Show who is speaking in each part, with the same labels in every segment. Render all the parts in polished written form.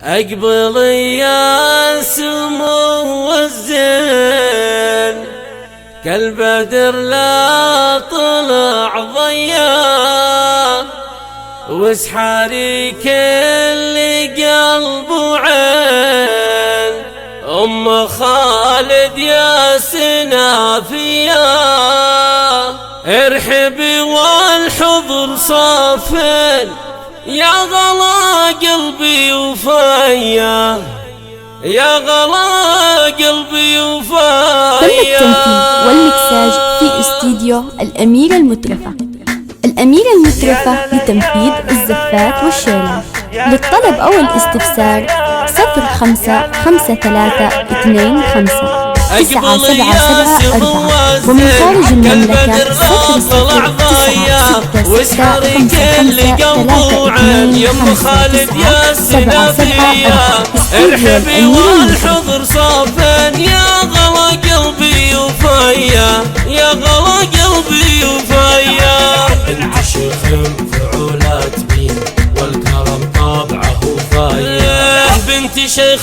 Speaker 1: اقبل يا سمو الزين كالبدر لا طلع ضياء واسحاري كل قلب وعين ام خالد يا سنافية ارحبي والحضر صافين يا غلا قلبي وفايا يا غلا قلبي وفايا.
Speaker 2: تم التنفيذ والمكساج في استديو الأميرة المترفة. الأميرة المترفة لتنفيذ الزفات والشيلات. للطلب أو الاستفسار 0552599774 ومن خارج المملكة 0096655323
Speaker 1: يم خالد يا سنافية ارحبي والحضر صافين يا غلا قلبي وفايا يا غلا قلبي وفايا.
Speaker 3: بنت شيخ فعولات بين والكرم طابعه وفايا
Speaker 1: بنت شيخ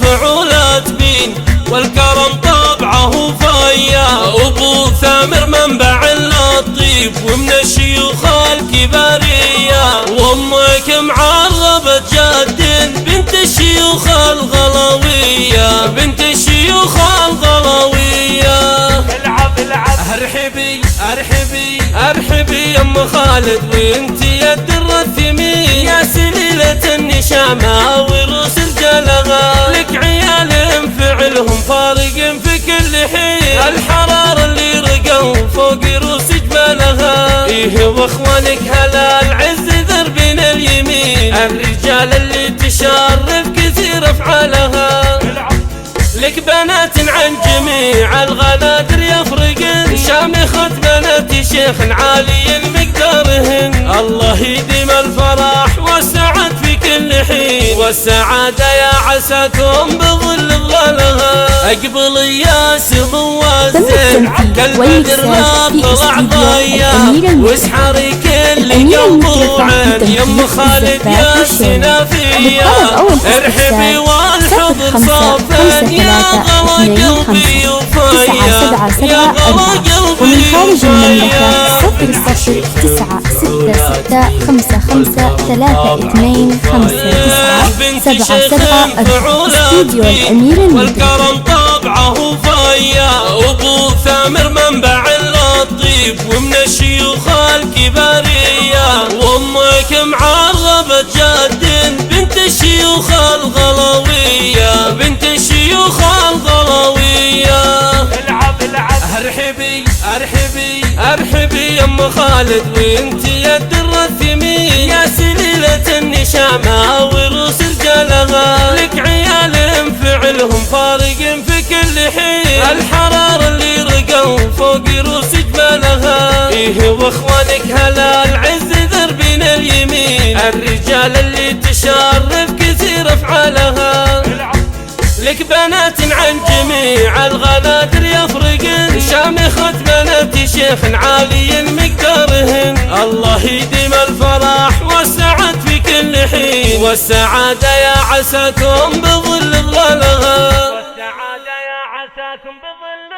Speaker 1: فعولات بين والكرم طابعه فايا ابو ثامر منبع اللطيف ومن الشيوخ الكبارية وامك معربة جد بنت الشيوخ الغلاوية بنت الشيوخ الغلاوية.
Speaker 3: العب العب
Speaker 1: ارحبي ارحبي ارحبي ام خالد وانت يا الدر الثمين يا سليلة النشامة ورؤوس رجالها لك عيال فعلهم فارق في كل حين الحرارة اللي رقوا فوق رؤوس جبالها ايه واخوانك هلا العز ذربين اليمين الرجال اللي تشرف كثير افعالها لك بنات عن جميع الغنادر يفرقن شامخة بنات شيخ عالي مقدارهن الله يديم الفرح والسعد في كل حين والسعادة يا عساكم بظل ظلالها اقبل يا سمو الزين كالبدر لا طلع ضياء واسحاري كل قلب وعين يم خالد يا سنافية ارحبي والحضر صافين يا غلا قلبي وفايا يا غلا
Speaker 2: ومن
Speaker 1: قلبي
Speaker 2: خارج المملكة
Speaker 1: بنت شيخ
Speaker 2: 0096653259 استديو الأميرة المترفة.
Speaker 1: والكرم طابعه فايا ابو ثامر منبع اللطيف ومن الشيوخ الكبارية وامك معربة جد بنت الشيوخ الغلاوية بنت الشيوخ الغلاوية.
Speaker 3: العب العب
Speaker 1: ارحبي ارحبي ارحبي يا ام خالد وانت يا الدر الثمين يا سليلة النشامة ورؤوس رجالها لك عيال فعلهم فارق في كل حين الحرارة اللي رقوا فوق رؤوس جبالها ايه واخوانك هلا العز ذربين اليمين الرجال اللي تشرف كثير افعالها لك بنات عن جميع الغنادر يفرقن شامخة بنات شيخ عالي مقدارهن الله يديم الفرح والسعد في كل حين والسعادة يا عساكم بظل ظلالها
Speaker 3: والسعادة يا عساكم بظل